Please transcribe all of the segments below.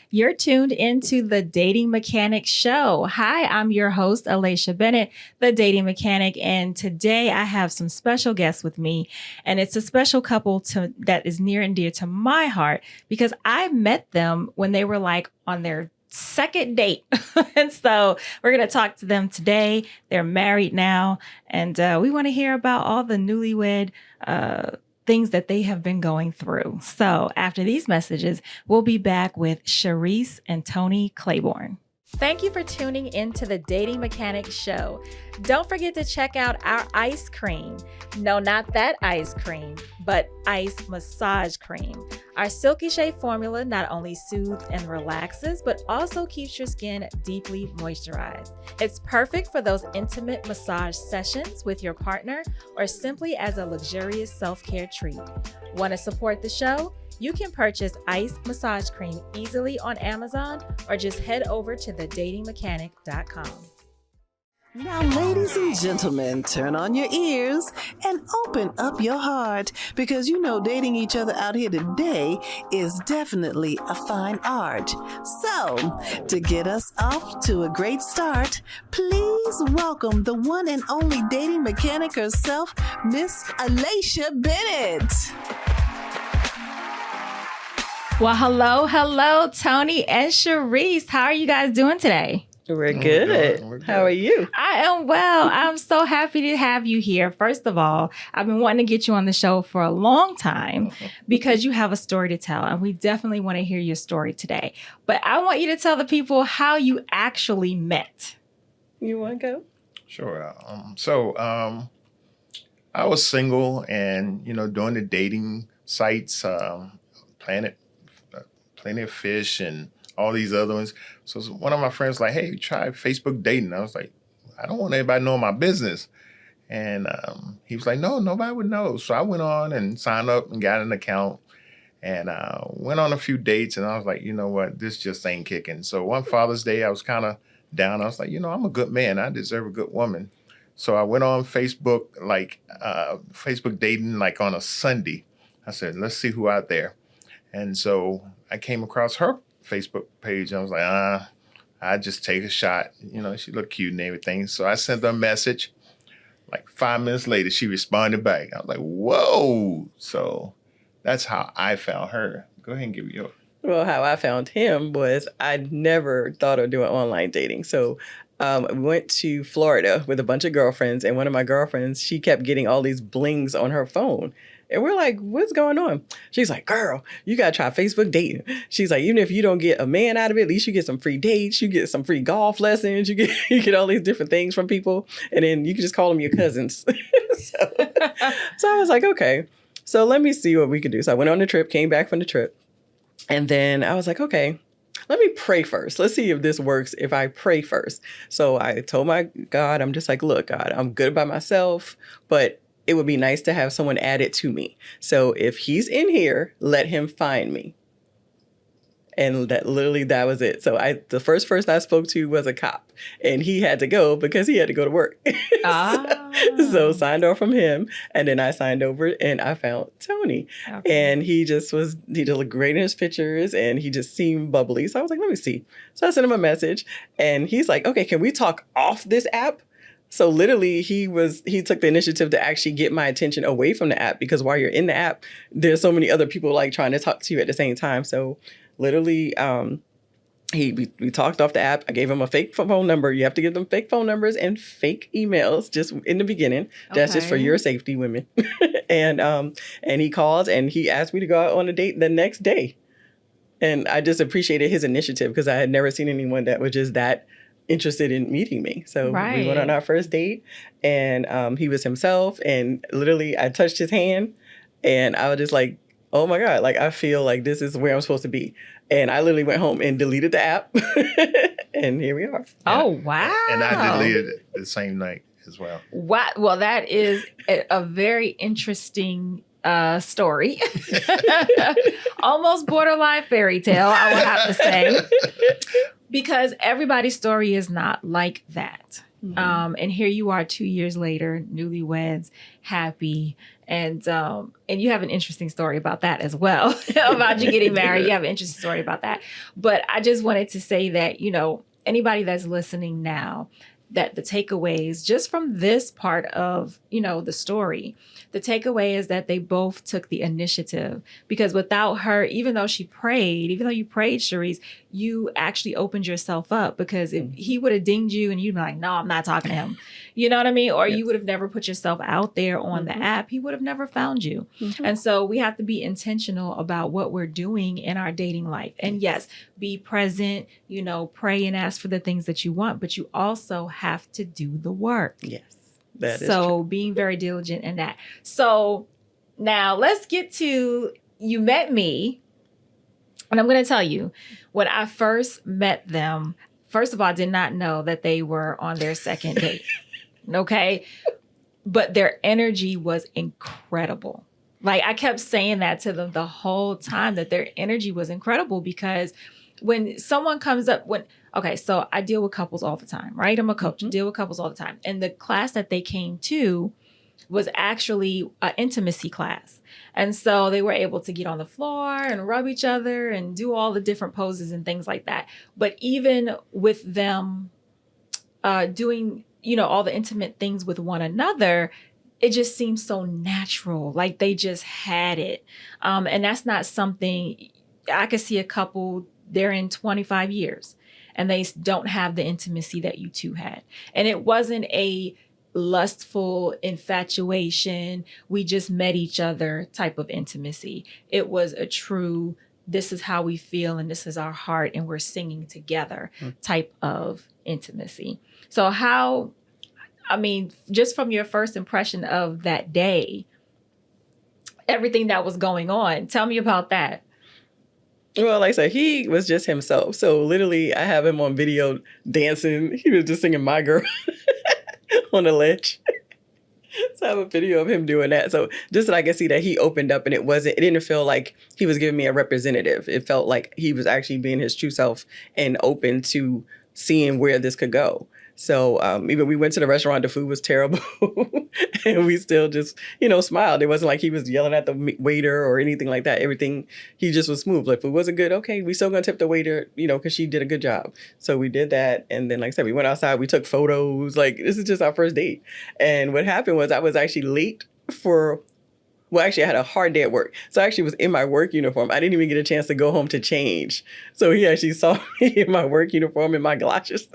You're tuned into the Dating Mechanic Show. Hi, I'm your host, Alicia Bennett, the Dating Mechanic, and today I have some special guests with me, and it's a special couple that is near and dear to my heart because I met them when they were like on their second date. And so we're going to talk to them today. They're married now, and we want to hear about all the newlywed things that they have been going through. So after these messages, we'll be back with Sharesse and Tony Claiborne. Thank you for tuning into the Dating Mechanic Show. Don't forget to check out our ice cream. No, not that ice cream, but ice massage cream. Our Silky Shea formula not only soothes and relaxes, but also keeps your skin deeply moisturized. It's perfect for those intimate massage sessions with your partner or simply as a luxurious self-care treat. Want to support the show? You can purchase ice massage cream easily on Amazon or just head over to thedatingmechanic.com. Now, ladies and gentlemen, turn on your ears and open up your heart because you know dating each other out here today is definitely a fine art. So, to get us off to a great start, please welcome the one and only dating mechanic herself, Miss Alicia Bennett. Well, hello, Tony and Sharesse. How are you guys doing today? We're good. How are you? I am well. I'm so happy to have you here. First of all, I've been wanting to get you on the show for a long time because you have a story to tell, and we definitely want to hear your story today. But I want you to tell the people how you actually met. You want to go? Sure. I was single and, doing the dating sites, Plenty of Fish and all these other ones. So one of my friends was like, hey, try Facebook dating. I was like, I don't want anybody knowing my business. And he was like, no, nobody would know. So I went on and signed up and got an account and went on a few dates. And I was like, you know what, this just ain't kicking. So one Father's Day, I was kind of down. I was like, I'm a good man. I deserve a good woman. So I went on Facebook, Facebook dating, like on a Sunday. I said, let's see who out there. And so I came across her Facebook page. And I was like, I just take a shot. She looked cute and everything. So I sent her a message. Like 5 minutes later, she responded back. I was like, whoa. So that's how I found her. Go ahead and give me yours. Well, how I found him was I never thought of doing online dating. So we went to Florida with a bunch of girlfriends. And one of my girlfriends, she kept getting all these blings on her phone. And we're like, what's going on? She's like, girl, you got to try Facebook dating. She's like, even if you don't get a man out of it, at least you get some free dates. You get some free golf lessons. You get all these different things from people. And then you can just call them your cousins. So I was like, okay, so let me see what we can do. So I went on the trip, came back from the trip. And then I was like, okay, let me pray first. Let's see if this works if I pray first. So I told my God, I'm just like, look, God, I'm good by myself, but it would be nice to have someone added to me. So if he's in here, let him find me. And that was it. So the first person I spoke to was a cop, and he had to go because he had to go to work. So signed off from him, and then I signed over and I found Tony. Okay. And he looked great in his pictures and he just seemed bubbly. So I was like, let me see. So I sent him a message and he's like, okay, can we talk off this app? So literally he took the initiative to actually get my attention away from the app because while you're in the app, there's so many other people like trying to talk to you at the same time. So literally, we talked off the app. I gave him a fake phone number. You have to give them fake phone numbers and fake emails just in the beginning. That's just for your safety, women. And he called and he asked me to go out on a date the next day. And I just appreciated his initiative because I had never seen anyone that was just that interested in meeting me. So we went on our first date and he was himself and literally I touched his hand and I was just like, oh my God, like I feel like this is where I'm supposed to be. And I literally went home and deleted the app and here we are. Oh, wow. And I deleted it the same night as well. Wow. Well, that is a very interesting story. Almost borderline fairy tale, I would have to say. Because everybody's story is not like that. And here you are 2 years later, newlyweds, happy. And you have an interesting story about that as well, about you getting married. You have an interesting story about that. But I just wanted to say that, anybody that's listening now, that the takeaways just from this part of, the story, the takeaway is that they both took the initiative, because without her, even though you prayed, Sharesse, you actually opened yourself up, because if he would have dinged you and you'd be like, no, I'm not talking to him. You know what I mean? Or you would have never put yourself out there on the app. He would have never found you. And so we have to be intentional about what we're doing in our dating life. And yes, be present, pray and ask for the things that you want, but you also have to do the work. Yes. That is so true. Being very diligent in that. So now let's get to, you met me, and I'm going to tell you, when I first met them, first of all, I did not know that they were on their second date. Okay. But their energy was incredible. Like, I kept saying that to them the whole time, that their energy was incredible, because when someone comes up, so I deal with couples all the time, right? I'm a coach, deal with couples all the time. And the class that they came to was actually an intimacy class. And so they were able to get on the floor and rub each other and do all the different poses and things like that. But even with them doing, all the intimate things with one another, it just seems so natural. Like they just had it. And that's not something, I could see a couple, they're in 25 years and they don't have the intimacy that you two had. And it wasn't a lustful infatuation, we just met each other type of intimacy. It was a true, this is how we feel and this is our heart and we're singing together type of intimacy. So just from your first impression of that day, everything that was going on, tell me about that. Well, like I said, he was just himself. So literally, I have him on video dancing. He was just singing My Girl on the ledge. So I have a video of him doing that. So just that I could see that he opened up, and it didn't feel like he was giving me a representative. It felt like he was actually being his true self and open to seeing where this could go. So even we went to the restaurant, the food was terrible, and we still just, smiled. It wasn't like he was yelling at the waiter or anything like that. Everything, he just was smooth. Like, if it wasn't good, okay, we still gonna tip the waiter, because she did a good job. So we did that, and then, like I said, we went outside, we took photos. Like, this is just our first date. And what happened was I was actually late I had a hard day at work. So I actually was in my work uniform. I didn't even get a chance to go home to change. So he actually saw me in my work uniform and my galoshes.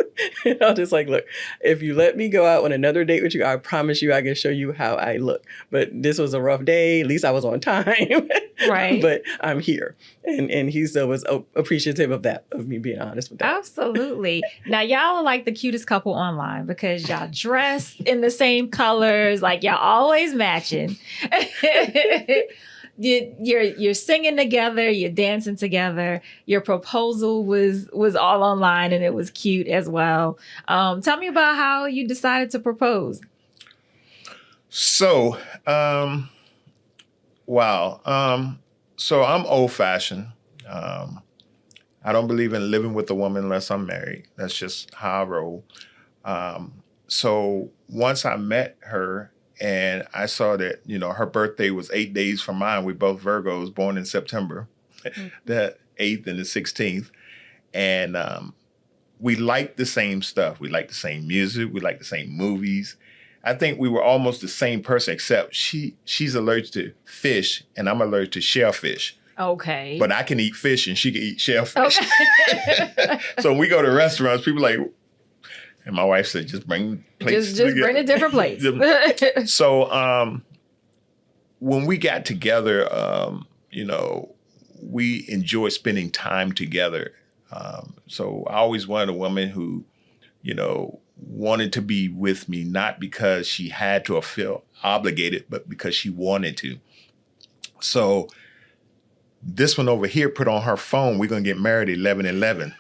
And I was just like, look, if you let me go out on another date with you, I promise you I can show you how I look. But this was a rough day. At least I was on time. Right. But I'm here. And he still was appreciative of that, of me being honest with that. Absolutely. Now, y'all are like the cutest couple online, because y'all dress in the same colors. Like, y'all always matching. You're singing together, you're dancing together. Your proposal was all online, and it was cute as well. Tell me about how you decided to propose. So, wow. So I'm old fashioned. I don't believe in living with a woman unless I'm married. That's just how I roll. So once I met her, and I saw that, her birthday was 8 days from mine. We both Virgos, born in September, the 8th and the 16th. And we liked the same stuff. We liked the same music. We liked the same movies. I think we were almost the same person, except she's allergic to fish, and I'm allergic to shellfish. Okay. But I can eat fish, and she can eat shellfish. Okay. So when we go to restaurants, people like... And my wife said, just bring plates. Just bring a different plate. So when we got together, we enjoy spending time together. So I always wanted a woman who, wanted to be with me, not because she had to or feel obligated, but because she wanted to. So this one over here put on her phone, we're going to get married 11/11.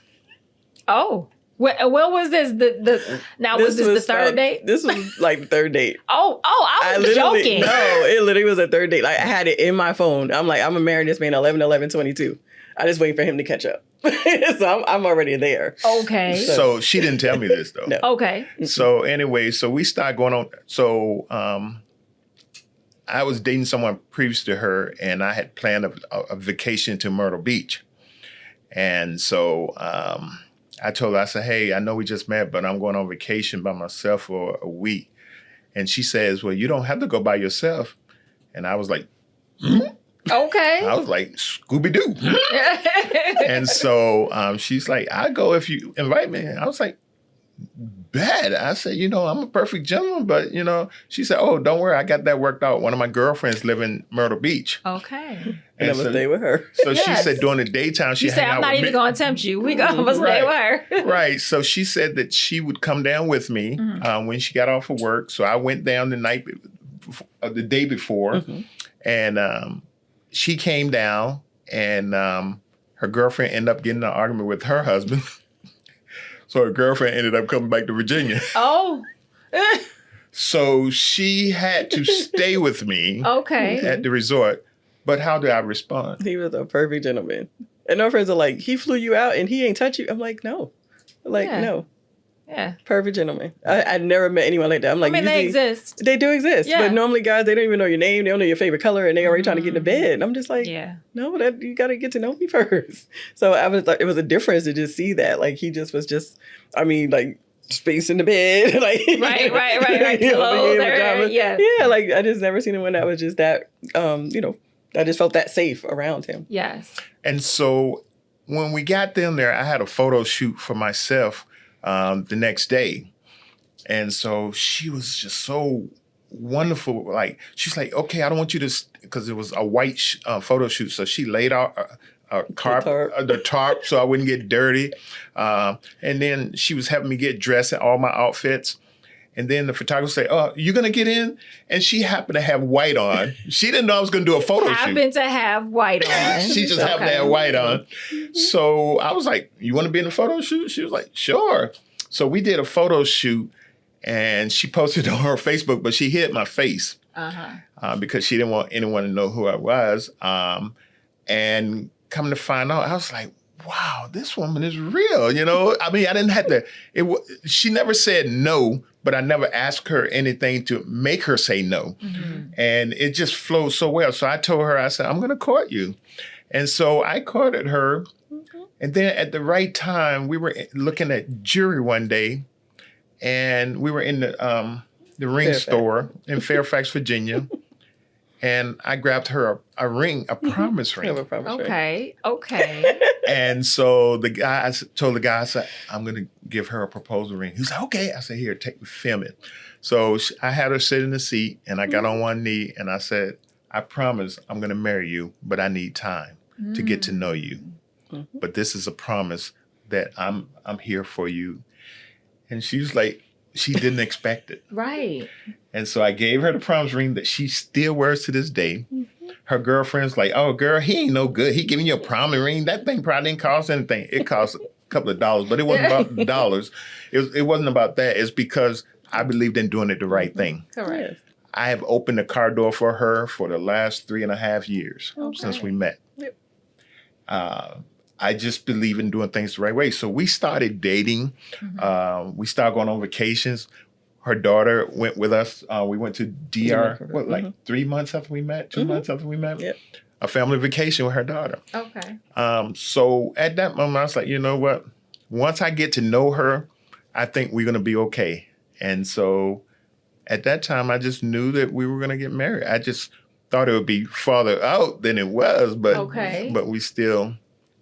Oh. When was this? Was this the third date? This was like the third date. I was joking. No, it literally was a third date. Like, I had it in my phone. I'm like, I'm gonna marry this man 11/11/22. I just waiting for him to catch up. So I'm already there. Okay. So she didn't tell me this though. No. Okay. So anyway, so we started going on. So I was dating someone previous to her, and I had planned a vacation to Myrtle Beach. And so I told her, I said, hey, I know we just met, but I'm going on vacation by myself for a week. And she says, well, you don't have to go by yourself. And I was like, Okay. I was like, Scooby-Doo. And so she's like, I'll go if you invite me. And I was like, bad. I said, I'm a perfect gentleman, but, she said, oh, don't worry. I got that worked out. One of my girlfriends live in Myrtle Beach. Okay. And I would stay with her. So she said during the daytime, she said, I'm not even going to tempt you. We going to stay with her. Right. So she said that she would come down with me when she got off of work. So I went down the day before, and she came down, and her girlfriend ended up getting in an argument with her husband. So her girlfriend ended up coming back to Virginia. Oh. So she had to stay with me at the resort. But how did I respond? He was a perfect gentleman. And our friends are like, he flew you out and he ain't touch you. I'm like, no. No. Yeah. Perfect gentleman. I never met anyone like that. I'm like, they exist. They do exist. Yeah. But normally guys, they don't even know your name. They don't know your favorite color, and they already trying to get in the bed. I'm just like, no, you got to get to know me first. So I was like, it was a difference to just see that. Like, he just was like space in the bed. Like, right. Clothes, yeah, like I just never seen anyone that was just that, I just felt that safe around him. Yes. And so when we got down there, I had a photo shoot for myself the next day. And so she was just so wonderful. Like, she's like, okay, I don't want you to, because it was a white photo shoot. So she laid out the tarp so I wouldn't get dirty. And then she was having me get dressed in all my outfits. And then the photographer said, oh, you going to get in? And she happened to have white on. She didn't know I was going to do a photo shoot. Happened to have white on. She just happened to have white on. So I was like, you want to be in a photo shoot? She was like, sure. So we did a photo shoot, and she posted it on her Facebook, but she hid my face because she didn't want anyone to know who I was. And come to find out, I was like, wow, this woman is real. I mean, I didn't have to, she never said no, but I never asked her anything to make her say no. And it just flowed so well. So I told her, I said, I'm going to court you. And so I courted her. And then at the right time, we were looking at jewelry one day, and we were in the ring store in Fairfax, Virginia. And I grabbed her a ring, a promise ring. Okay. And so I told the guy, I said, I'm going to give her a proposal ring. He was like, okay. I said, here, film it. So I had her sit in the seat, and I got on one knee, and I said, I promise I'm going to marry you, but I need time to get to know you. But this is a promise that I'm here for you. And she was like, she didn't expect it. Right. And so I gave her the promise ring that she still wears to this day. Her girlfriend's like, oh, girl, he ain't no good. He giving you a promise ring. That thing probably didn't cost anything. It cost a couple of dollars, but it wasn't about the dollars. It wasn't about that. It's because I believed in doing it the right thing. Correct. I have opened the car door for her for the last 3.5 years since we met. Yep. I just believe in doing things the right way. So we started dating. We started going on vacations. Her daughter went with us. We went to DR, 3 months after we met, 2 months after we met? Yep. A family vacation with her daughter. Okay. So at that moment, I was like, you know what? Once I get to know her, I think we're going to be okay. And so at that time, I just knew that we were going to get married. I just thought it would be farther out than it was, but we still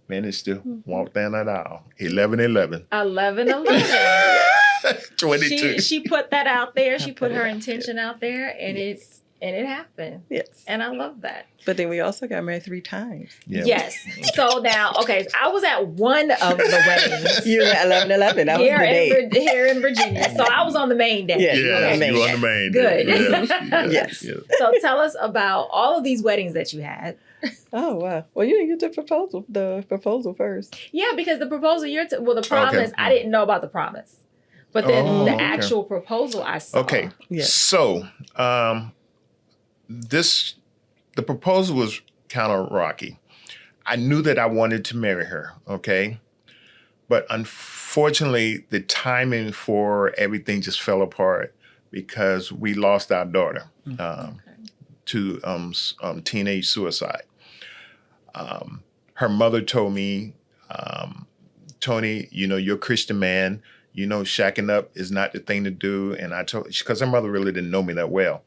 managed to walk down that aisle. 11-11. 11-11. 22. She put that out there. She put her intention out there, and it happened. Yes. And I love that. But then we also got married 3 times. Yeah. Yes. So now, okay, I was at one of the weddings. You were at 11-11. That was the date. Here in Virginia. So I was on the main day. Yeah, you were on the main. Good. Yes. So tell us about all of these weddings that you had. Oh, wow. Well, you didn't get the proposal first. Yeah, because the proposal the promise, I didn't know about the promise. But then the actual proposal I saw. Okay. Yeah. So the proposal was kind of rocky. I knew that I wanted to marry her, okay? But unfortunately, the timing for everything just fell apart because we lost our daughter to teenage suicide. Her mother told me, Tony, you're a Christian man. Shacking up is not the thing to do. And I told, because her mother really didn't know me that well.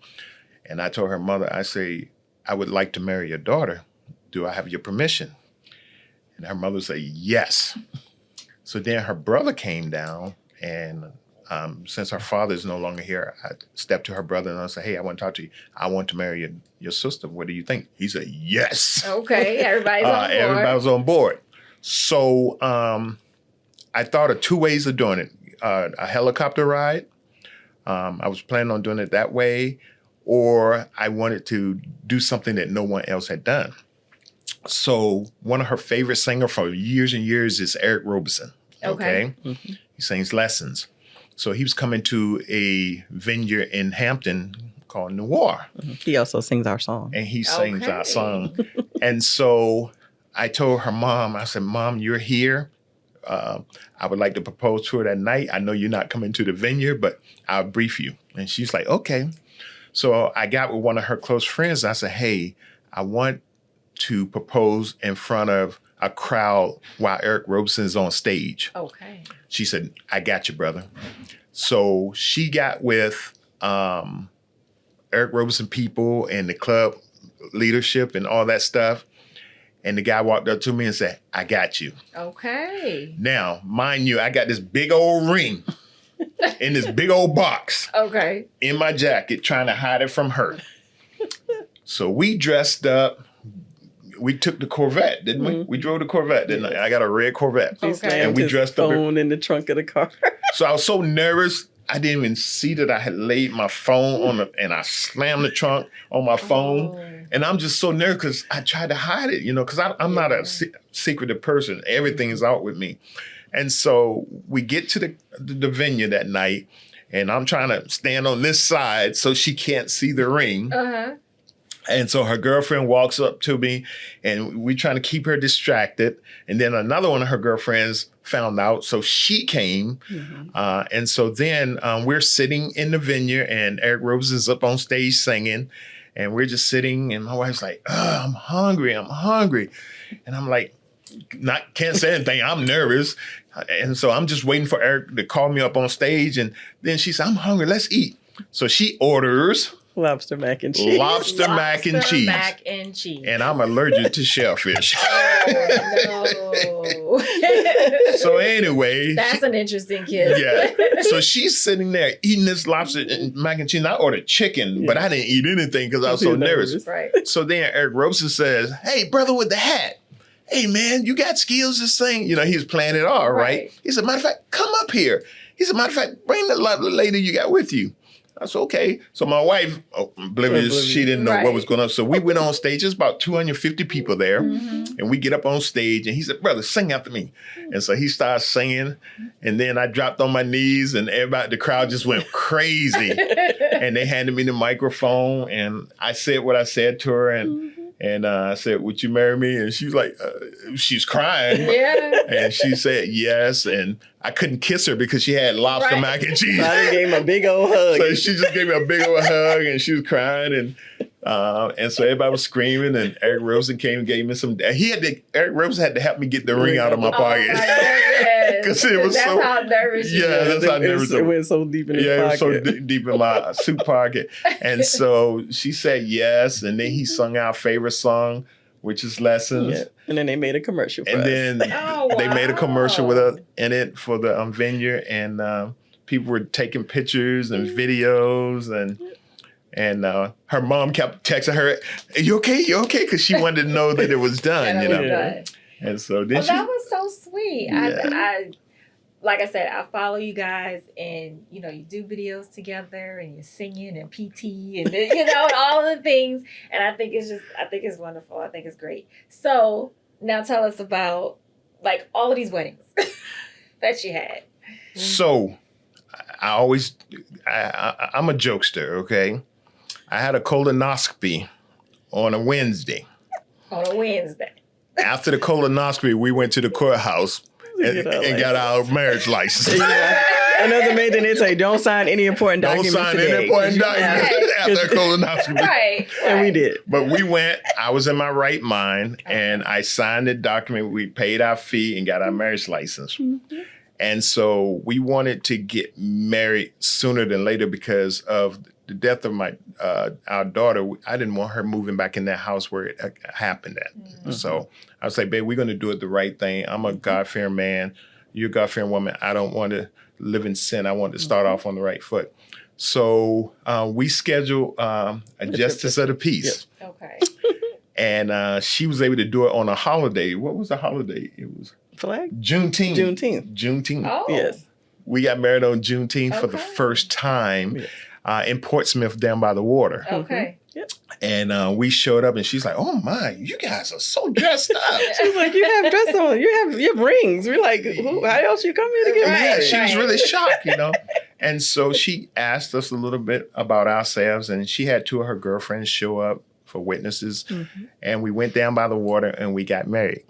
And I told her mother, I say, I would like to marry your daughter. Do I have your permission? And her mother said, yes. So then her brother came down, and since her father is no longer here, I stepped to her brother and I said, hey, I want to talk to you. I want to marry your sister. What do you think? He said, yes. Okay, everybody's on board. Everybody was on board. So I thought of two ways of doing it. A helicopter ride. I was planning on doing it that way, or I wanted to do something that no one else had done. So one of her favorite singers for years and years is Eric Roberson. Okay. Mm-hmm. He sings Lessons. So he was coming to a vineyard in Hampton called Noir. He also sings our song. And he sings our song. And so I told her mom, I said, Mom, you're here. I would like to propose to her that night. I know you're not coming to the vineyard, but I'll brief you. And she's like, okay. So I got with one of her close friends. I said, hey, I want to propose in front of a crowd while Eric Roberson is on stage. Okay. She said, I got you, brother. So she got with Eric Roberson people and the club leadership and all that stuff. And the guy walked up to me and said, I got you. Okay. Now, mind you, I got this big old ring in this big old box. Okay. In my jacket, trying to hide it from her. So we dressed up. We took the Corvette, didn't we? We drove the Corvette, didn't I? I got a red Corvette. Okay. And we dressed up. Phone in the trunk of the car. So I was so nervous, I didn't even see that I had laid my phone on and I slammed the trunk on my phone. And I'm just so nervous because I tried to hide it, because I'm not a secretive person. Everything is out with me. And so we get to the venue that night, and I'm trying to stand on this side so she can't see the ring. Uh-huh. And so her girlfriend walks up to me, and we're trying to keep her distracted. And then another one of her girlfriends found out, so she came. Mm-hmm. And so then we're sitting in the venue, and Eric Roberson's up on stage singing. And we're just sitting, and my wife's like, I'm hungry. And I'm like, can't say anything. I'm nervous. And so I'm just waiting for Eric to call me up on stage. And then she said, I'm hungry. Let's eat. So she orders lobster mac and cheese. Lobster mac and cheese. And I'm allergic to shellfish. Oh, no. So anyway. That's an interesting kid. Yeah. So she's sitting there eating this lobster and mac and cheese. I ordered chicken, but I didn't eat anything because I was so nervous. Right. So then Eric Roberson says, hey, brother with the hat. Hey, man, you got skills to sing. He was playing it all, right? He said, matter of fact, come up here. He said, matter of fact, bring the lovely lady you got with you. I said, okay. So my wife, oblivious, she didn't know what was going on. So we went on stage. There's about 250 people there. Mm-hmm. And we get up on stage, and he said, brother, sing after me. And so he started singing. And then I dropped on my knees, and the crowd just went crazy. And they handed me the microphone, and I said what I said to her. And I said, would you marry me? And she's like, she's crying. Yeah. And she said, yes. And I couldn't kiss her because she had lobster mac and cheese. I gave him a big old hug. So she just gave me a big old hug, and she was crying. And so everybody was screaming, and Eric Roberson came and gave me some. Eric Roberson had to help me get the ring out of my pocket. Because it was that's how nervous you yeah, that's how nervous it went so deep in his pocket. Yeah, it was so deep in my suit pocket. And so she said yes, and then he sung our favorite song, which is Lessons. Yeah. And then they made a commercial for us. And then they made a commercial with us in it for the vineyard, and people were taking pictures and videos, and her mom kept texting her, you okay? You okay? Because she wanted to know that it was done, Yeah. And so then that was so sweet. Yeah. I like I said, I follow you guys, and you do videos together, and you're singing and PT and all the things. And I think it's wonderful. I think it's great. So now tell us about all of these weddings that you had. So I'm a jokester, okay? I had a colonoscopy on a Wednesday. On a Wednesday. After the colonoscopy, we went to the courthouse and got our marriage license. Another main thing, they say, don't sign any important Don't documents sign today. any important documents after the colonoscopy. Right. And we did. But we went, I was in my right mind, and I signed the document. We paid our fee and got our marriage license. Mm-hmm. And so we wanted to get married sooner than later because of the death of our daughter. I didn't want her moving back in that house where it happened at. Mm-hmm. So I was like, babe, we're going to do it the right thing. I'm a God-fearing man. You're a God-fearing woman. I don't want to live in sin. I want to start off on the right foot. So we scheduled a justice of the peace. Yep. Okay. And she was able to do it on a holiday. What was the holiday? It was Flag? Juneteenth. Oh. Yes. We got married on Juneteenth for the first time in Portsmouth down by the water. Okay. Yep. And we showed up and she's like, oh my, you guys are so dressed up. She's like, you have dress on, you have rings. We're like, how else you come here to get Yeah, married? she was really shocked, And so she asked us a little bit about ourselves, and she had two of her girlfriends show up for witnesses. Mm-hmm. And we went down by the water and we got married.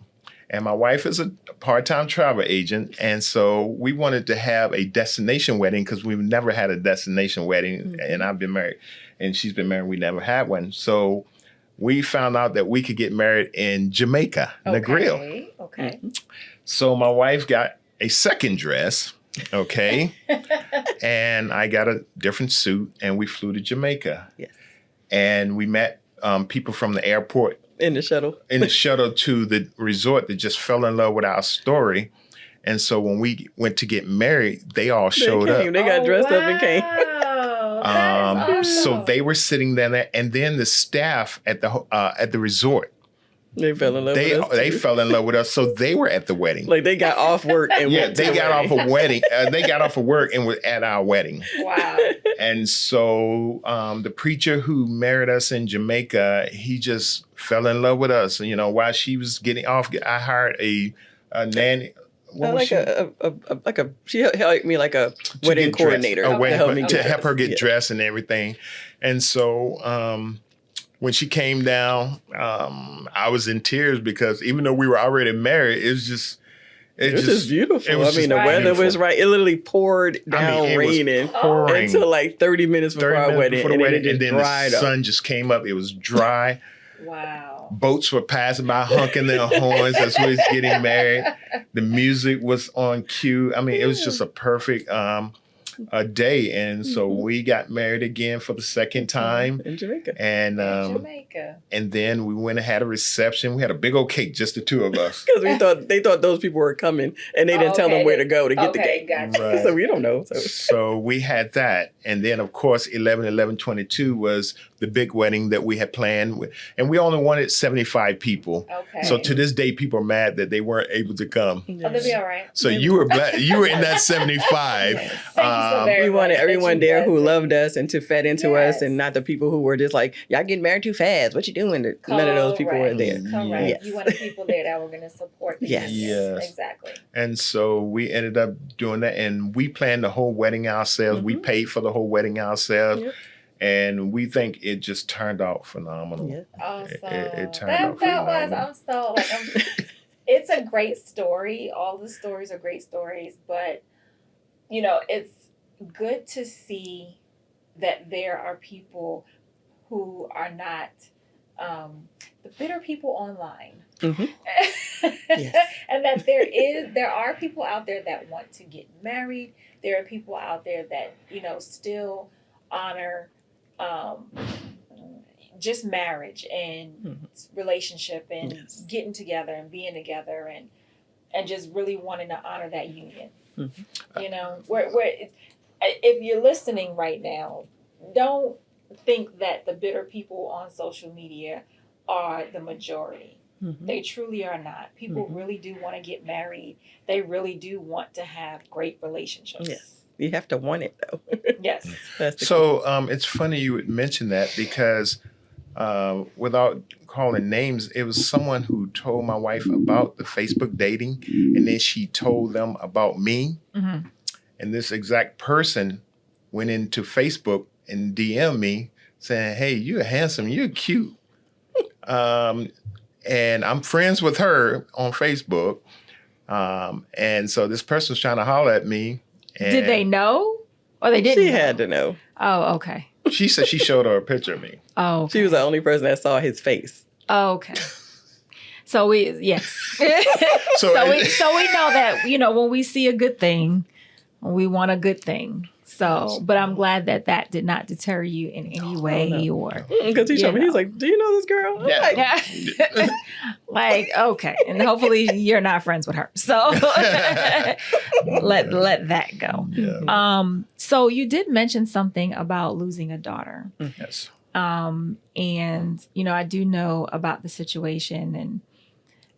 And my wife is a part-time travel agent. And so we wanted to have a destination wedding because we've never had a destination wedding. Mm-hmm. And I've been married and she's been married. We never had one. So we found out that we could get married in Jamaica, Negril. Okay. Mm-hmm. So my wife got a second dress. Okay. And I got a different suit and we flew to Jamaica. Yes. And we met people from the airport. In the shuttle to the resort that just fell in love with our story. And so when we went to get married, they all showed up. They got dressed up and came. Awesome. So they were sitting down there, and then the staff at the resort, they fell in love with us. They fell in love with us, so they were at the wedding. Like they got off work and went to they got wedding. off a wedding. They got off of work and were at our wedding. Wow. And so the preacher who married us in Jamaica, he just fell in love with us. While she was getting off, I hired a nanny. She helped me like a wedding coordinator to help her get dressed and everything. And so when she came down, I was in tears because even though we were already married, it was just beautiful. The weather was right. It literally poured down raining until like 30 minutes before our wedding. And then the sun just came up. It was dry. Wow. Boats were passing by honking their horns as we was getting married. The music was on cue. It was just a perfect day. And so we got married again for the second time. In Jamaica. And and then we went and had a reception. We had a big old cake, just the two of us. Because they thought those people were coming and they didn't tell them where to go to get the cake. Gotcha. Right. So we don't know. So we had that. And then, of course, 11/11/22 was the big wedding that we had planned. And we only wanted 75 people. Okay. So to this day, people are mad that they weren't able to come. Oh, they'll be all right. So you were in that 75. Thank you so very we wanted much everyone that you there who blessed loved us and to fed into us, and not the people who were just like, y'all getting married too fast. What you doing? None of those people were there. Correct. Yes. You wanted people there that were going to support the business. Yes. Exactly. And so we ended up doing that, and we planned the whole wedding ourselves. Mm-hmm. We paid for the whole wedding ourselves. Yep. And we think it just turned out phenomenal. Yeah. Awesome. It turned out phenomenal. It's a great story. All the stories are great stories, but it's good to see that there are people who are not the bitter people online. Mm-hmm. Yes. And that there are people out there that want to get married. There are people out there that, still honor just marriage and relationship and getting together and being together and just really wanting to honor that union. Mm-hmm. Where if you're listening right now, don't think that the bitter people on social media are the majority. Mm-hmm. They truly are not. People really do want to get married. They really do want to have great relationships. Yes. You have to want it, though. Yes. So it's funny you would mention that because without calling names, it was someone who told my wife about the Facebook dating, and then she told them about me. Mm-hmm. And this exact person went into Facebook and DM'd me saying, hey, you're handsome, you're cute. and I'm friends with her on Facebook. And so this person was trying to holler at me. And Did they know? Or they didn't She know? had to know. Oh, okay. she said she showed her a picture of me. Oh, okay. She was the only person that saw his face. Oh, okay. So yes. So So we know that, when we see a good thing, we want a good thing. So, but I'm glad that did not deter you in any way or. Because he showed me, he's like, do you know this girl? I'm like, Yeah. Like, okay. And hopefully you're not friends with her. So let that go. Yeah. So you did mention something about losing a daughter. Yes. And, I do know about the situation and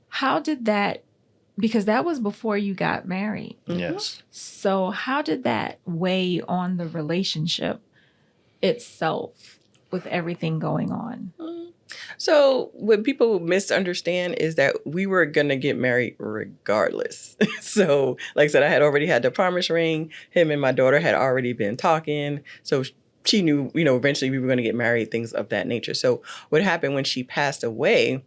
how did that, because that was before you got married. Yes. So how did that weigh on the relationship itself with everything going on? So what people misunderstand is that we were going to get married regardless. So like I said, I had already had the promise ring. Him and my daughter had already been talking. So she knew, eventually we were going to get married, things of that nature. So what happened when she passed away,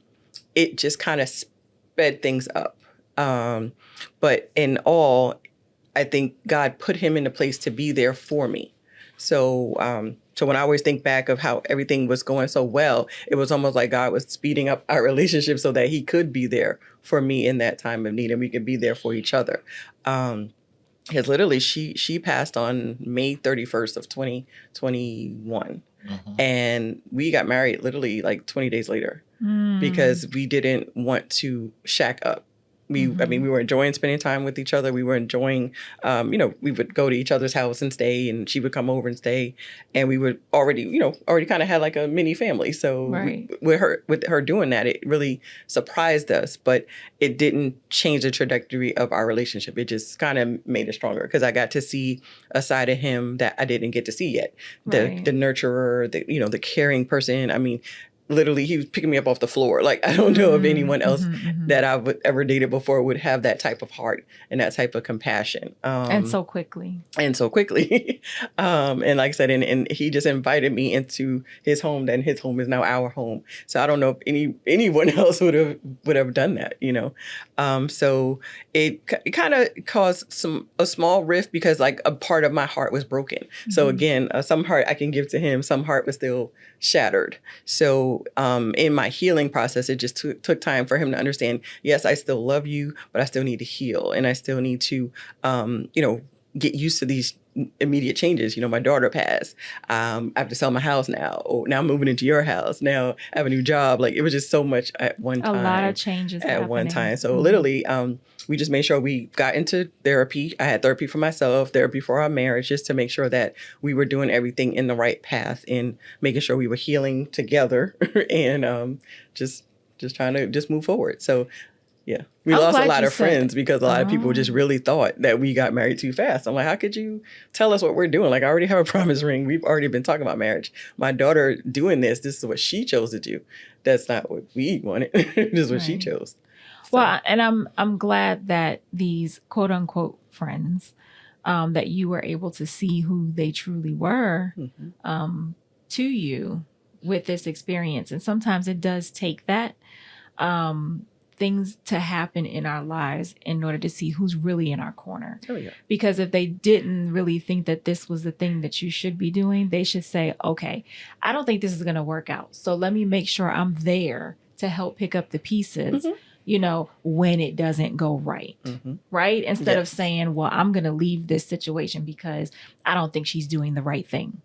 it just kind of sped things up. But in all, I think God put him in a place to be there for me. So when I always think back of how everything was going so well, it was almost like God was speeding up our relationship so that he could be there for me in that time of need and we could be there for each other. Because literally she passed on May 31st of 2021. And we got married literally like 20 days later because we didn't want to shack up. We were enjoying spending time with each other. We were enjoying, we would go to each other's house and stay, and she would come over and stay, and we would already kind of had like a mini family. So with her doing that, it really surprised us, but it didn't change the trajectory of our relationship. It just kind of made it stronger because I got to see a side of him that I didn't get to see yet. The nurturer, the caring person. I mean, literally, he was picking me up off the floor. Like, I don't know if anyone else that I would ever dated before would have that type of heart and that type of compassion. And so quickly. And like I said, and he just invited me into his home. Then his home is now our home. So I don't know if anyone else would have done that, So it kind of caused a small rift because like a part of my heart was broken. So again, some heart I can give to him, some heart was still shattered. So in my healing process, it just took time for him to understand, yes, I still love you, but I still need to heal. And I still need to, get used to these immediate changes. My daughter passed. I have to sell my house now. Oh, now I'm moving into your house. Now I have a new job. Like it was just so much at one time. A lot of changes at one time. So literally, we just made sure we got into therapy. I had therapy for myself, therapy for our marriage, just to make sure that we were doing everything in the right path and making sure we were healing together and just trying to just move forward. So yeah, we lost a lot of friends because a lot of people just really thought that we got married too fast. I'm like, how could you tell us what we're doing? Like, I already have a promise ring. We've already been talking about marriage. My daughter doing this is what she chose to do. That's not what we wanted. This is what she chose. So. Well, and I'm glad that these quote unquote friends, that you were able to see who they truly were to you with this experience. And sometimes it does take that. Things to happen in our lives in order to see who's really in our corner. Oh, yeah. Because if they didn't really think that this was the thing that you should be doing, they should say, okay, I don't think this is going to work out. So let me make sure I'm there to help pick up the pieces, when it doesn't go right. Right? Instead of saying, well, I'm going to leave this situation because I don't think she's doing the right thing.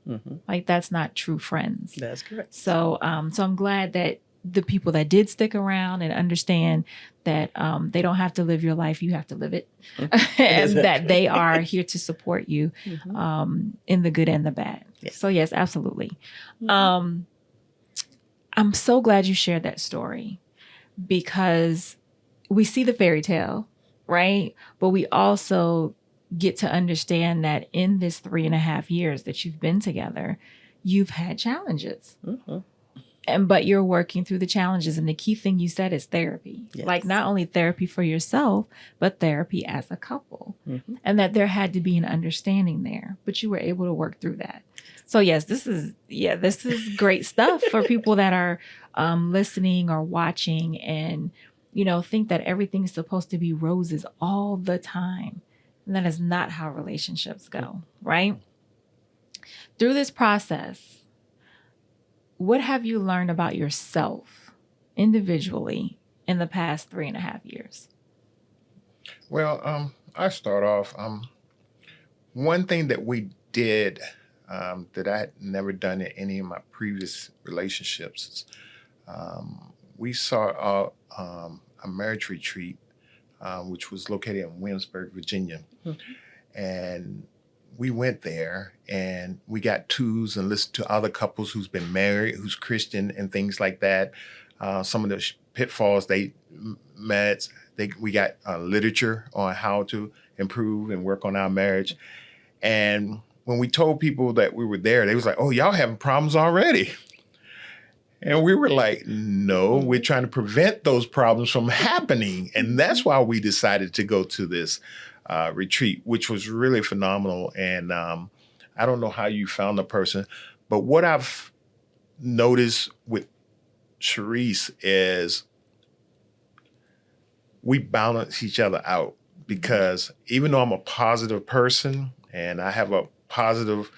Like that's not true friends. That's correct. So, so I'm glad that the people that did stick around and understand that they don't have to live your life, you have to live it. And that they are here to support you in the good and the bad. Yes. So yes, absolutely. I'm so glad you shared that story because we see the fairy tale, right? But we also get to understand that in this 3.5 years that you've been together, you've had challenges. But you're working through the challenges. And the key thing you said is therapy. Yes. Like not only therapy for yourself, but therapy as a couple. And that there had to be an understanding there, but you were able to work through that. So yes, this is great stuff for people that are listening or watching and, think that everything's supposed to be roses all the time. And that is not how relationships go, right? Through this process, what have you learned about yourself individually in the past 3.5 years? Well, I start off. One thing that we did that I had never done in any of my previous relationships is we saw a marriage retreat, which was located in Williamsburg, Virginia. And we went there and we got tours and listened to other couples who's been married, who's Christian and things like that. Some of the pitfalls they met. We got literature on how to improve and work on our marriage. And when we told people that we were there, they was like, "Oh, y'all having problems already." And we were like, "No, we're trying to prevent those problems from happening." And that's why we decided to go to this retreat, which was really phenomenal. And I don't know how you found the person, but what I've noticed with Sharesse is we balance each other out, because even though I'm a positive person and I have a positive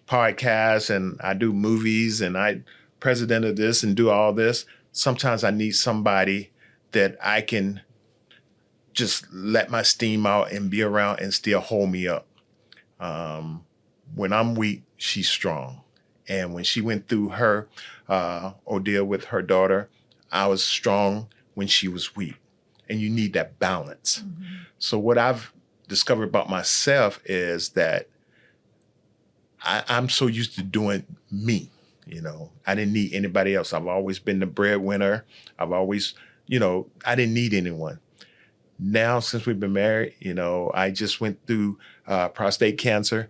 podcast and I do movies and I president of this and do all this, sometimes I need somebody that I can just let my steam out and be around and still hold me up. When I'm weak, she's strong. And when she went through her ordeal with her daughter, I was strong when she was weak. And you need that balance. So what I've discovered about myself is that I'm so used to doing me. I didn't need anybody else. I've always been the breadwinner. I've always, I didn't need anyone. Now, since we've been married, I just went through prostate cancer.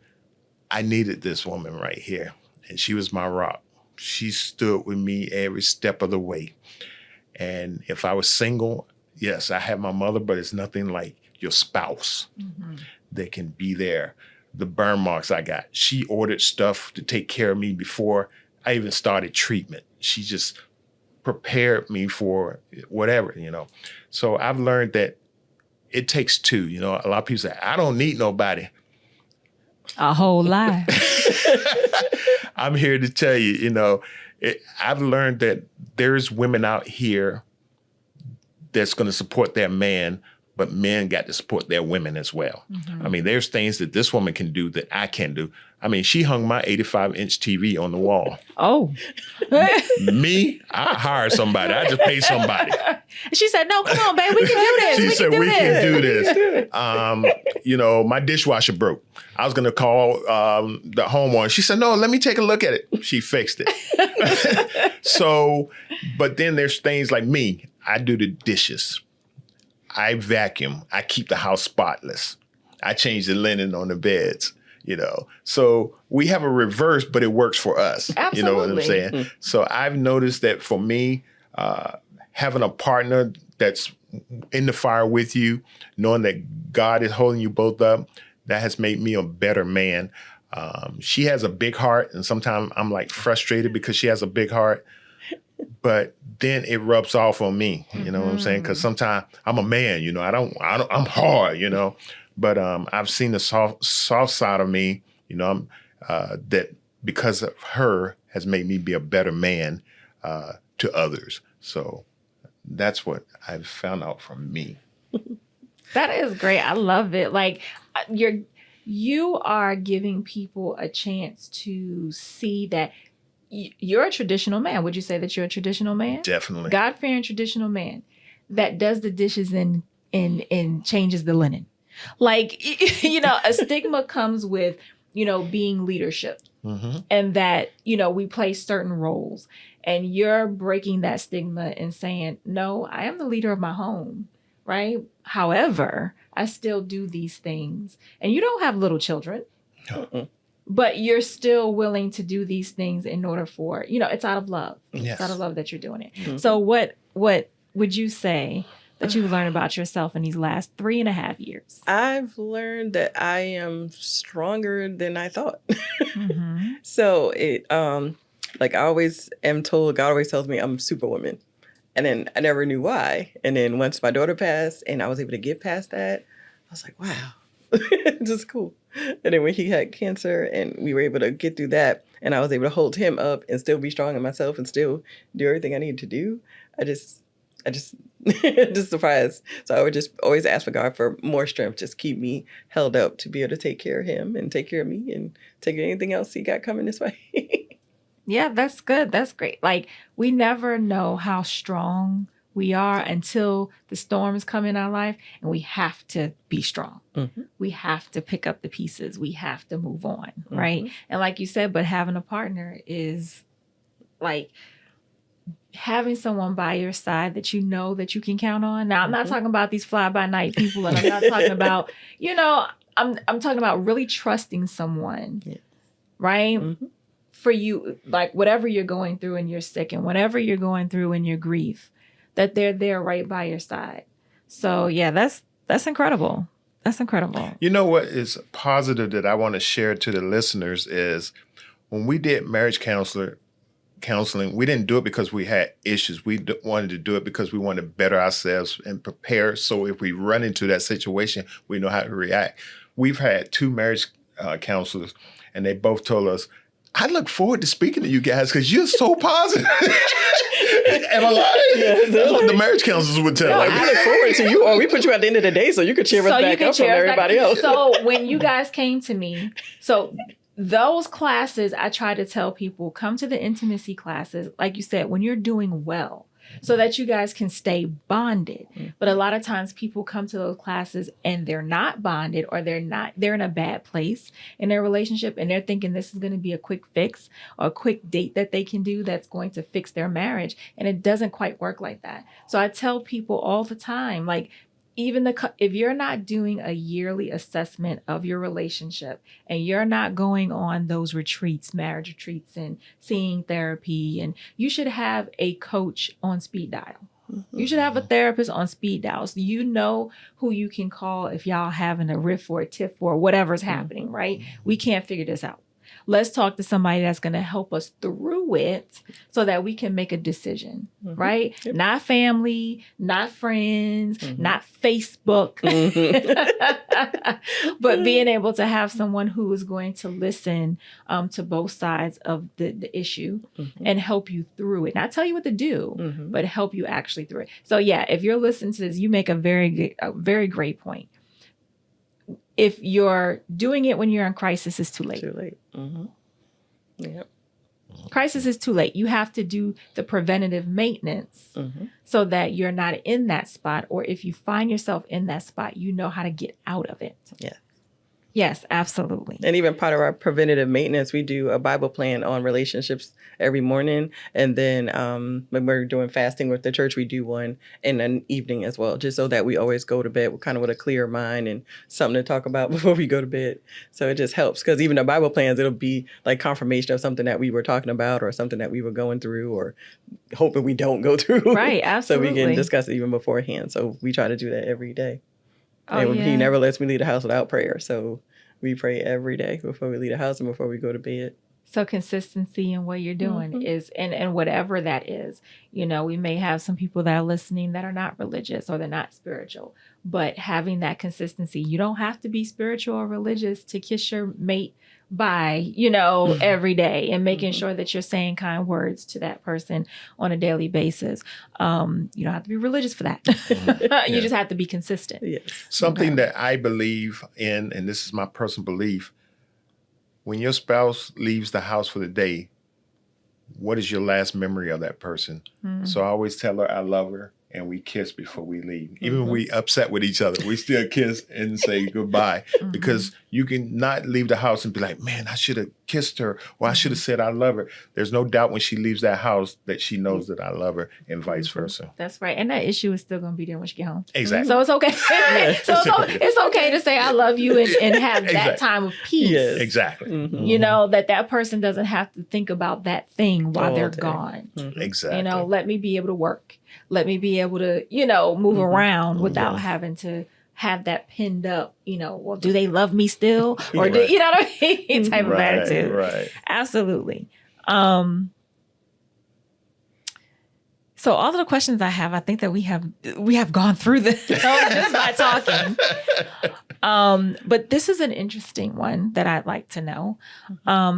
I needed this woman right here. And she was my rock. She stood with me every step of the way. And if I was single, yes, I have my mother, but it's nothing like your spouse that can be there. The burn marks I got, she ordered stuff to take care of me before I even started treatment. She just prepared me for whatever, So I've learned that it takes two. A lot of people say, "I don't need nobody." A whole lot. I'm here to tell you, I've learned that there's women out here that's going to support their man, but men got to support their women as well. I mean, there's things that this woman can do that I can't do. I mean, she hung my 85-inch TV on the wall. Oh. Me, I hired somebody. I just paid somebody. She said, "No, come on, babe. We can do this. She said, we can do this. My dishwasher broke. I was going to call the homeowner. She said, "No, let me take a look at it." She fixed it. So, but then there's things like me. I do the dishes. I vacuum. I keep the house spotless. I change the linen on the beds, So we have a reverse, but it works for us. Absolutely. You know what I'm saying? So I've noticed that for me, having a partner that's in the fire with you, knowing that God is holding you both up, that has made me a better man. She has a big heart, and sometimes I'm like frustrated because she has a big heart. But then it rubs off on me, you know what I'm saying? Because sometimes I'm a man, I'm hard, But I've seen the soft side of me, that because of her has made me be a better man to others. So that's what I've found out from me. That is great. I love it. Like you are giving people a chance to see that you're a traditional man. Would you say that you're a traditional man? Definitely. God-fearing traditional man that does the dishes and changes the linen. Like, a stigma comes with, being leadership and that, we play certain roles, and you're breaking that stigma and saying, "No, I am the leader of my home." Right. However, I still do these things, and you don't have little children. But you're still willing to do these things in order for, it's out of love. Yes. It's out of love that you're doing it. So what would you say that you've learned about yourself in these last 3.5 years? I've learned that I am stronger than I thought. So Like I always am told, God always tells me I'm superwoman. And then I never knew why. And then once my daughter passed and I was able to get past that, I was like, wow, just cool. And then when he had cancer and we were able to get through that and I was able to hold him up and still be strong in myself and still do everything I needed to do, I just just surprised. So I would just always ask for God for more strength, just keep me held up to be able to take care of him and take care of me and take care of anything else he got coming this way. Yeah, that's good. That's great. Like, we never know how strong we are until the storms come in our life, and we have to be strong. Mm-hmm. We have to pick up the pieces. We have to move on, mm-hmm. right? And like you said, but having a partner is like having someone by your side that you know that you can count on. Now, I'm not talking about these fly-by-night people, and I'm not talking about, I'm talking about really trusting someone, right? Mm-hmm. For you, like whatever you're going through and you're sick and whatever you're going through in your grief, that they're there right by your side. So yeah, that's incredible. That's incredible. You know what is positive that I want to share to the listeners is when we did marriage counseling, we didn't do it because we had issues. We wanted to do it because we wanted to better ourselves and prepare. So if we run into that situation, we know how to react. We've had 2 marriage counselors, and they both told us, I look forward to speaking to you guys because you're so positive. Am I lying? Yeah, that's what the marriage counselors would tell. Like, we look forward to you, or we put you at the end of the day so you could cheer us back up from everybody else. So when you guys came to me, those classes, I try to tell people, come to the intimacy classes, like you said, when you're doing well, so that you guys can stay bonded. Mm-hmm. But a lot of times people come to those classes and they're not bonded, or they're in a bad place in their relationship, and they're thinking this is going to be a quick fix or a quick date that they can do that's going to fix their marriage. And it doesn't quite work like that. So I tell people all the time, like, even if you're not doing a yearly assessment of your relationship and you're not going on those retreats, marriage retreats, and seeing therapy, and you should have a coach on speed dial. Mm-hmm. You should have a therapist on speed dial. So you know who you can call if y'all having a riff or a tiff or whatever's happening, right? We can't figure this out. Let's talk to somebody that's going to help us through it so that we can make a decision, mm-hmm. right? Yep. Not family, not friends, mm-hmm. not Facebook, mm-hmm. but being able to have someone who is going to listen to both sides of the issue, mm-hmm. and help you through it. Not tell you what to do, mm-hmm. but help you actually through it. So yeah, if you're listening to this, you make a very great point. If you're doing it when you're in crisis, it's too late. Too late. Mm-hmm. Yep. Crisis is too late. You have to do the preventative maintenance, mm-hmm. so that you're not in that spot. Or if you find yourself in that spot, you know how to get out of it. Yeah. Yes, absolutely. And even part of our preventative maintenance, we do a Bible plan on relationships every morning. And then when we're doing fasting with the church, we do one in an evening as well, just so that we always go to bed kind of with a clear mind and something to talk about before we go to bed. So it just helps, because even the Bible plans, it'll be like confirmation of something that we were talking about or something that we were going through or hoping we don't go through. Right, absolutely. So we can discuss it even beforehand. So we try to do that every day. Oh, and yeah. He never lets me leave the house without prayer. So we pray every day before we leave the house and before we go to bed. So consistency in what you're doing, mm-hmm. is, and whatever that is, we may have some people that are listening that are not religious or they're not spiritual, but having that consistency, you don't have to be spiritual or religious to kiss your mate by, every day, and making mm-hmm. sure that you're saying kind words to that person on a daily basis. You don't have to be religious for that. Mm-hmm. You just have to be consistent. Yes. Something that I believe in, and this is my personal belief, when your spouse leaves the house for the day, what is your last memory of that person? Mm-hmm. So I always tell her I love her, and we kiss before we leave. Even when we upset with each other, we still kiss and say goodbye, mm-hmm. because you can not leave the house and be like, man, I should have kissed her, or I should have said I love her. There's no doubt when she leaves that house that she knows that I love her, and vice versa. That's right. And that issue is still going to be there when she get home. Exactly. So it's okay. It's okay to say I love you and have that time of peace. Yes. Exactly. Mm-hmm. That person doesn't have to think about that thing while they're gone. Mm-hmm. Exactly. Let me be able to work. Let me be able to, move around without having to have that pinned up, well, do they love me still? Or do, you know what I mean? Type of attitude. Right. Absolutely. So all of the questions I have, I think that we have gone through this just by talking. But this is an interesting one that I'd like to know.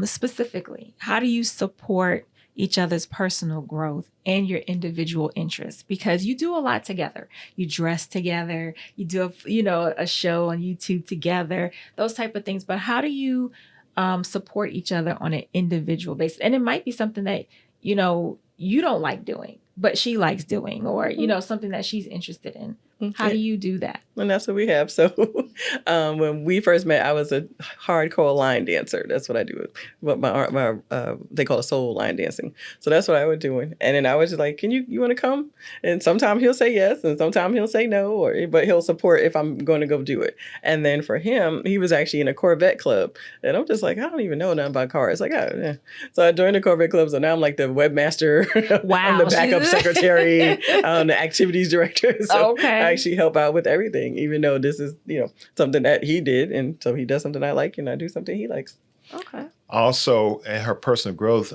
Specifically, how do you support each other's personal growth and your individual interests? Because you do a lot together. You dress together. You do a show on YouTube together. Those type of things. But how do you support each other on an individual basis? And it might be something that you don't like doing, but she likes doing, or something that she's interested in. How do you do that? And that's what we have. So when we first met, I was a hardcore line dancer. That's what I do. What they call it soul line dancing. So that's what I was doing. And then I was just like, you want to come? And sometimes he'll say yes, and sometimes he'll say no, but he'll support if I'm going to go do it. And then for him, he was actually in a Corvette club. And I'm just like, I don't even know nothing about cars. Like, yeah. So I joined the Corvette club. So now I'm like the webmaster. Wow. I'm the backup secretary, the activities director. So okay. I actually help out with everything, even though this is, something that he did. And so he does something I like and I do something he likes. Okay. Also, in her personal growth,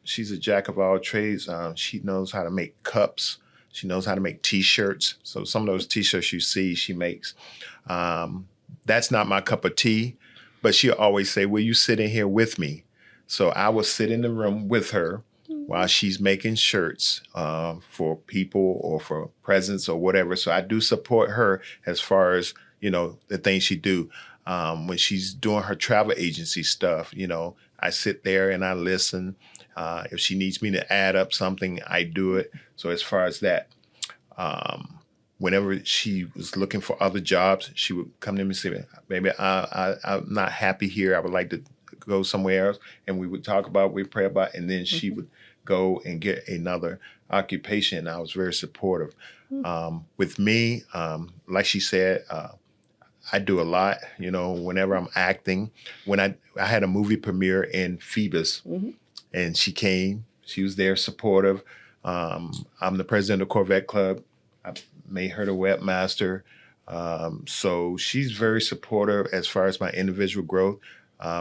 she's a jack of all trades. She knows how to make cups. She knows how to make T-shirts. So some of those T-shirts you see, she makes. That's not my cup of tea, but she'll always say, will you sit in here with me? So I will sit in the room with her while she's making shirts for people or for presents or whatever. So I do support her as far as, the things she do. When she's doing her travel agency stuff, I sit there and I listen. If she needs me to add up something, I do it. So as far as that, whenever she was looking for other jobs, she would come to me and say, baby, I'm not happy here. I would like to go somewhere else. And we would talk about, we pray about, and then she would go and get another occupation. I was very supportive. With me, like she said, I do a lot, whenever I'm acting. When I had a movie premiere in Phoebus, and she came, she was there supportive. I'm the president of Corvette Club. I made her the webmaster. So she's very supportive as far as my individual growth.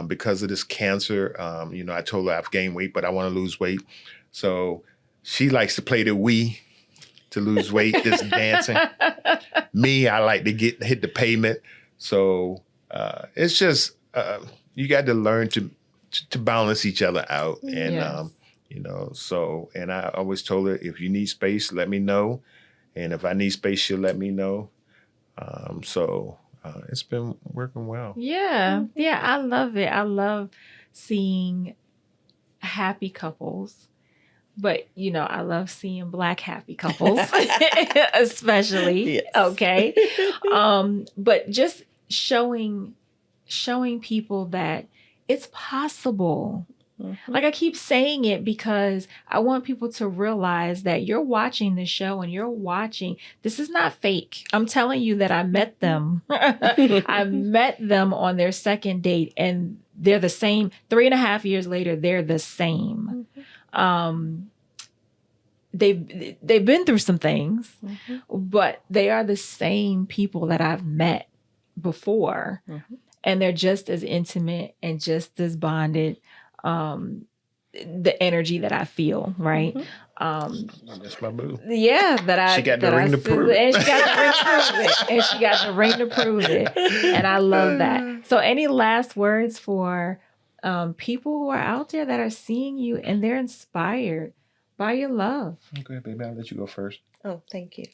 Because of this cancer, I told her I've gained weight, but I want to lose weight. So she likes to play the Wii to lose weight, just dancing. Me, I like to hit the pavement. So it's just, you got to learn to balance each other out. And, yes. And I always told her, if you need space, let me know. And if I need space, she'll let me know. It's been working well. Yeah. Yeah. I love it. I love seeing happy couples, but I love seeing Black happy couples, especially. Yes. Okay. But just showing people that it's possible. Like I keep saying it because I want people to realize that you're watching the show and this is not fake. I'm telling you that I met them. I met them on their second date and they're the same. 3.5 years later, they're the same. They've been through some things, but they are the same people that I've met before. And they're just as intimate and just as bonded. The energy that I feel, right? That's my boo. Yeah, she got the ring to prove it. And she got the ring to prove it. And she got the ring to prove it. And I love that. So any last words for people who are out there that are seeing you and they're inspired by your love? Okay, baby, I'll let you go first. Oh, thank you.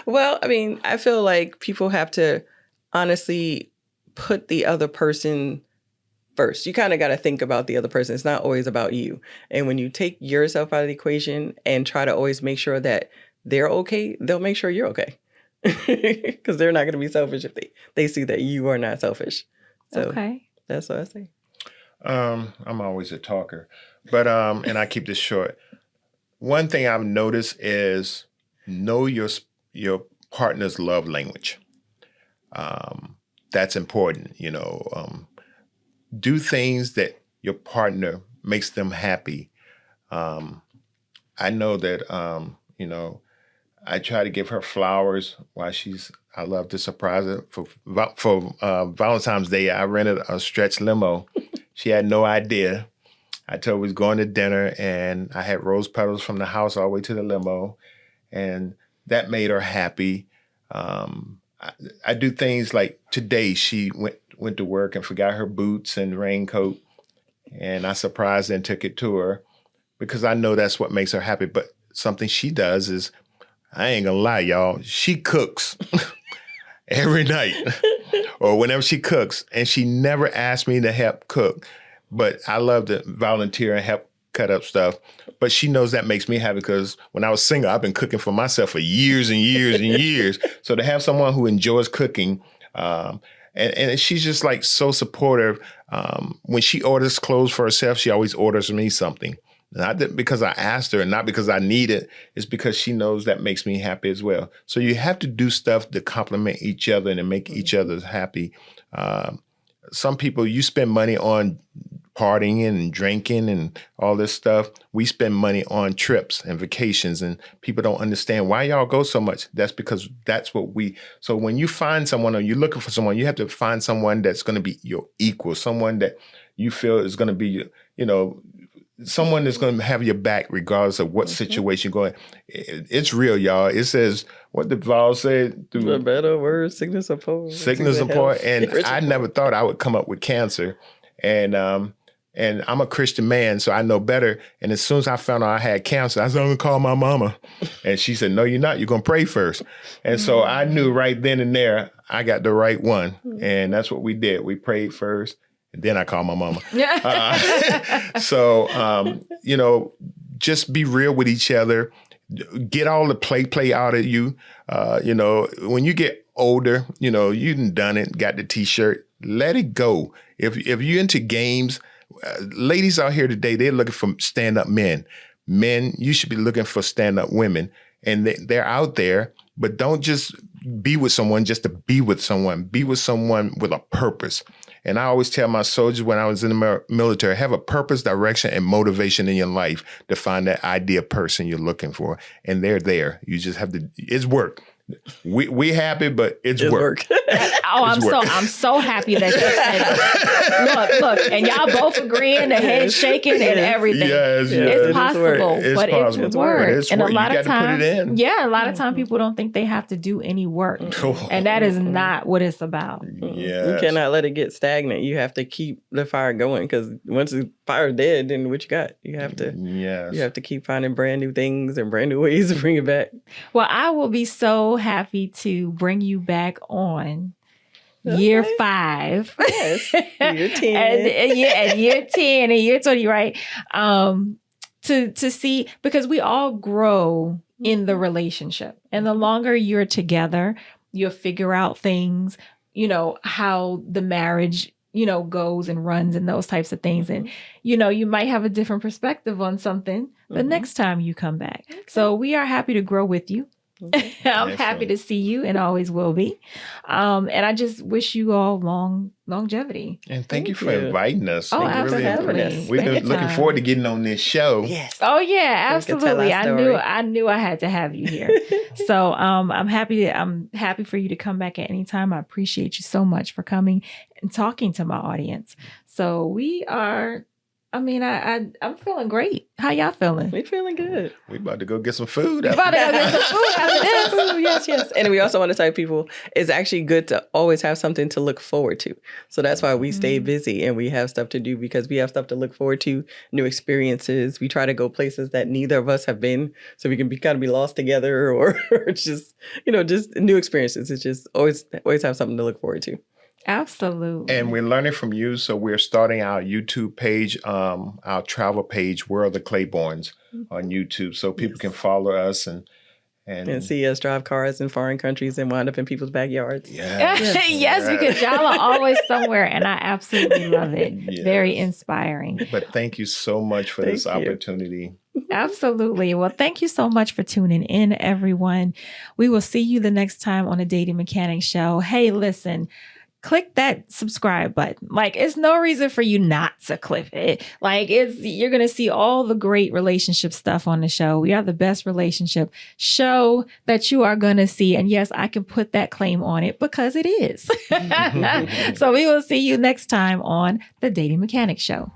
Well, I feel like people have to honestly put the other person first. You kind of got to think about the other person. It's not always about you. And when you take yourself out of the equation and try to always make sure that they're okay, they'll make sure you're okay. Because they're not going to be selfish if they see that you are not selfish. So that's what I say. I'm always a talker, but and I keep this short. One thing I've noticed is know your partner's love language. That's important, do things that your partner makes them happy. I know that, I try to give her flowers while I love to surprise her. For Valentine's Day, I rented a stretch limo. She had no idea. I told her we was going to dinner, and I had rose petals from the house all the way to the limo, and that made her happy. I do things like today. She went to work and forgot her boots and raincoat, and I surprised her and took it to her because I know that's what makes her happy. But something she does is, I ain't gonna lie, y'all, she cooks every night or whenever she cooks, and she never asked me to help cook. But I love to volunteer and help cut up stuff. But she knows that makes me happy because when I was single, I've been cooking for myself for years and years and years. So to have someone who enjoys cooking, and she's just like so supportive. When she orders clothes for herself, she always orders me something. Not that because I asked her and not because I need it. It's because she knows that makes me happy as well. So you have to do stuff to complement each other and to make each other happy. Some people, you spend money on partying and drinking and all this stuff. We spend money on trips and vacations, and people don't understand why y'all go so much. That's because that's what so when you find someone or you're looking for someone, you have to find someone that's going to be your equal, someone that you feel is going to be, someone that's going to have your back regardless of what situation you're going. It's real, y'all. It says, what the Vol said? The better word, sickness apart. Sickness apart. And I never thought I would come up with cancer. And I'm a Christian man, so I know better. And as soon as I found out I had cancer, I said, I'm going to call my mama. And she said, no, you're not. You're going to pray first. And so I knew right then and there, I got the right one. And that's what we did. We prayed first. And then I called my mama. Just be real with each other. Get all the play out of you. When you get older, you done it, got the T-shirt, let it go. If you're into games, ladies out here today, they're looking for stand-up men. Men, you should be looking for stand-up women. And they're out there, but don't just be with someone just to be with someone. Be with someone with a purpose. And I always tell my soldiers when I was in the military, have a purpose, direction, and motivation in your life to find that ideal person you're looking for. And they're there. You just have to, it's work. We happy, but it's work. I'm so happy that you said that. Look, and y'all both agreeing, the head shaking and everything. Yes, it's possible, but possible. It's work. It's and work. a lot of times, a lot of time people don't think they have to do any work, and that is not what it's about. You cannot let it get stagnant. You have to keep the fire going because once the fire's dead, then what you got? You have to keep finding brand new things and brand new ways to bring it back. Well, I will be so happy to bring you back on year 5. Yes, year 10. and year 10 and year 20, right? To see, because we all grow in the relationship. And the longer you're together, you'll figure out things, how the marriage goes and runs and those types of things. And, you might have a different perspective on something the next time you come back. Okay. So we are happy to grow with you. I'm happy to see you and always will be. And I just wish you all longevity. And thank you for inviting us. Oh, absolutely. We've been looking forward to getting on this show. Yes. Oh yeah, absolutely. I knew I had to have you here. So I'm happy for you to come back at any time. I appreciate you so much for coming and talking to my audience. So we are I'm feeling great. How y'all feeling? We feeling good. We about to go get some food. After this. Yes. And we also want to tell people it's actually good to always have something to look forward to. So that's why we stay busy and we have stuff to do because we have stuff to look forward to, new experiences. We try to go places that neither of us have been so we can kind of be lost together or just, just new experiences. It's just always have something to look forward to. Absolutely. And we're learning from you. So we're starting our YouTube page, our travel page, World of Claibornes on YouTube. So people can follow us and see us drive cars in foreign countries and wind up in people's backyards. Yes, because y'all are always somewhere. And I absolutely love it. Yes. Very inspiring. But thank you so much for this opportunity. Absolutely. Well, thank you so much for tuning in, everyone. We will see you the next time on the Dating Mechanic Show. Hey, listen. Click that subscribe button. It's no reason for you not to click it. You're going to see all the great relationship stuff on the show. We are the best relationship show that you are going to see. And yes, I can put that claim on it because it is. So we will see you next time on the Dating Mechanic Show.